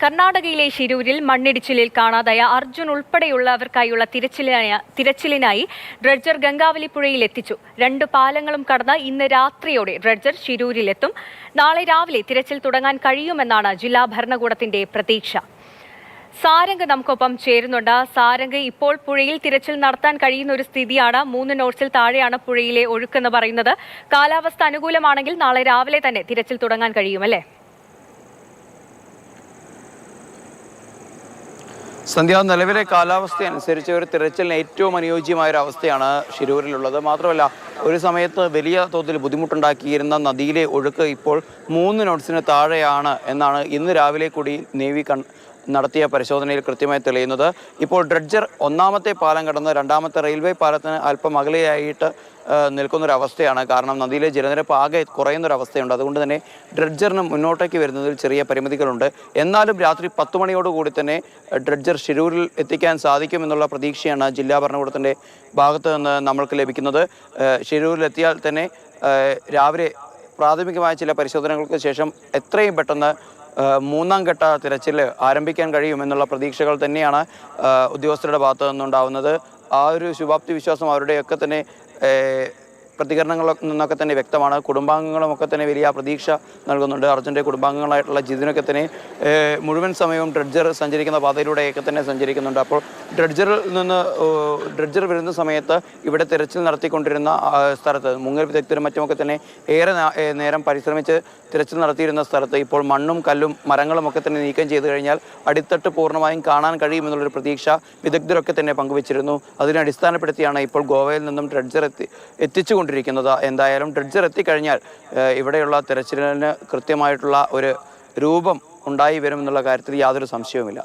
കർണാടകയിലെ ഷിരൂരിൽ മണ്ണിടിച്ചിലിൽ കാണാതായ അർജുൻ ഉൾപ്പെടെയുള്ളവർക്കായുള്ള തിരച്ചിലിനായി ഡ്രഡ്ജർ ഗംഗാവലി പുഴയിൽ എത്തിച്ചു. 2 പാലങ്ങളും കടന്ന് ഇന്ന് രാത്രിയോടെ ഡ്രഡ്ജർ ഷിരൂരിലെത്തും. നാളെ രാവിലെ തിരച്ചിൽ തുടങ്ങാൻ കഴിയുമെന്നാണ് ജില്ലാ ഭരണകൂടത്തിന്റെ പ്രതീക്ഷ. സാരംഗ് നമുക്കൊപ്പം ചേരുന്നുണ്ട്. സാരംഗ്, ഇപ്പോൾ പുഴയിൽ തിരച്ചിൽ നടത്താൻ കഴിയുന്ന ഒരു സ്ഥിതിയാണ്. 3 നോട്ട്സിൽ താഴെയാണ് പുഴയിലെ ഒഴുക്കെന്ന് പറയുന്നത്. കാലാവസ്ഥ അനുകൂലമാണെങ്കിൽ നാളെ രാവിലെ തന്നെ തിരച്ചിൽ തുടങ്ങാൻ കഴിയുമല്ലേ? സന്ധ്യ, നിലവിലെ കാലാവസ്ഥ അനുസരിച്ച് ഒരു തിരച്ചിലിന് ഏറ്റവും അനുയോജ്യമായ ഒരു അവസ്ഥയാണ് ഷിരൂരിലുള്ളത്. മാത്രമല്ല, ഒരു സമയത്ത് വലിയ തോതിൽ ബുദ്ധിമുട്ടുണ്ടാക്കിയിരുന്ന നദിയിലെ ഒഴുക്ക് ഇപ്പോൾ 3 നോട്ട്സിന് താഴെയാണ് എന്നാണ് ഇന്ന് രാവിലെ കൂടി നേവി നടത്തിയ പരിശോധനയിൽ കൃത്യമായി തെളിയുന്നത്. ഇപ്പോൾ ഡ്രഡ്ജർ 1ാമത്തെ പാലം കടന്ന് 2ാമത്തെ റെയിൽവേ പാലത്തിന് അല്പം അകലെയായിട്ട് നിൽക്കുന്നൊരവസ്ഥയാണ്. കാരണം നദിയിലെ ജലനിരപ്പ് ആകെ കുറയുന്നൊരവസ്ഥയുണ്ട്. അതുകൊണ്ട് തന്നെ ഡ്രഡ്ജറിന് മുന്നോട്ടേക്ക് വരുന്നതിൽ ചെറിയ പരിമിതികളുണ്ട്. എന്നാലും രാത്രി 10 മണിയോടുകൂടി തന്നെ ഡ്രഡ്ജർ ഷിരൂരിൽ എത്തിക്കാൻ സാധിക്കുമെന്നുള്ള പ്രതീക്ഷയാണ് ജില്ലാ ഭരണകൂടത്തിൻ്റെ ഭാഗത്ത് നിന്ന് നമ്മൾക്ക് ലഭിക്കുന്നത്. ഷിരൂരിലെത്തിയാൽ തന്നെ രാവിലെ പ്രാഥമികമായ ചില പരിശോധനകൾക്ക് ശേഷം എത്രയും പെട്ടെന്ന് 3ാം ഘട്ട തിരച്ചിൽ ആരംഭിക്കാൻ കഴിയുമെന്നുള്ള പ്രതീക്ഷകൾ തന്നെയാണ് ഉദ്യോഗസ്ഥരുടെ ഭാഗത്തു നിന്നുണ്ടാവുന്നത്. ആ ഒരു ശുഭാപ്തി വിശ്വാസം അവരുടെയൊക്കെ തന്നെ പ്രതികരണങ്ങളിൽ നിന്നൊക്കെ തന്നെ വ്യക്തമാണ്. കുടുംബാംഗങ്ങളുമൊക്കെ തന്നെ വലിയ പ്രതീക്ഷ നൽകുന്നുണ്ട്. അർജുൻ്റെ കുടുംബാംഗങ്ങളായിട്ടുള്ള ജിതിനൊക്കെ തന്നെ മുഴുവൻ സമയവും ഡ്രഡ്ജർ സഞ്ചരിക്കുന്ന പാതയിലൂടെയൊക്കെ തന്നെ സഞ്ചരിക്കുന്നുണ്ട്. അപ്പോൾ ഡ്രഡ്ജർ വരുന്ന സമയത്ത് ഇവിടെ തിരച്ചിൽ നടത്തിക്കൊണ്ടിരുന്ന സ്ഥലത്ത് മുങ്ങൽ വിദഗ്ധരും മറ്റുമൊക്കെ തന്നെ ഏറെ നേരം പരിശ്രമിച്ച് തിരച്ചിൽ നടത്തിയിരുന്ന സ്ഥലത്ത് ഇപ്പോൾ മണ്ണും കല്ലും മരങ്ങളുമൊക്കെ തന്നെ നീക്കം ചെയ്ത് കഴിഞ്ഞാൽ അടിത്തട്ട് പൂർണ്ണമായും കാണാൻ കഴിയുമെന്നുള്ളൊരു പ്രതീക്ഷ വിദഗ്ധരൊക്കെ തന്നെ പങ്കുവച്ചിരുന്നു. അതിനെ അടിസ്ഥാനപ്പെടുത്തിയാണ് ഇപ്പോൾ ഗോവയിൽ നിന്നും ഡ്രഡ്ജർ എത്തിച്ചുകൊണ്ടിരിക്കുന്നത്. എന്തായാലും ഡ്രഡ്ജർ എത്തിക്കഴിഞ്ഞാൽ ഇവിടെയുള്ള തിരച്ചിലിന് കൃത്യമായിട്ടുള്ള ഒരു രൂപം ഉണ്ടായി വരുമെന്നുള്ള കാര്യത്തിൽ യാതൊരു സംശയവുമില്ല.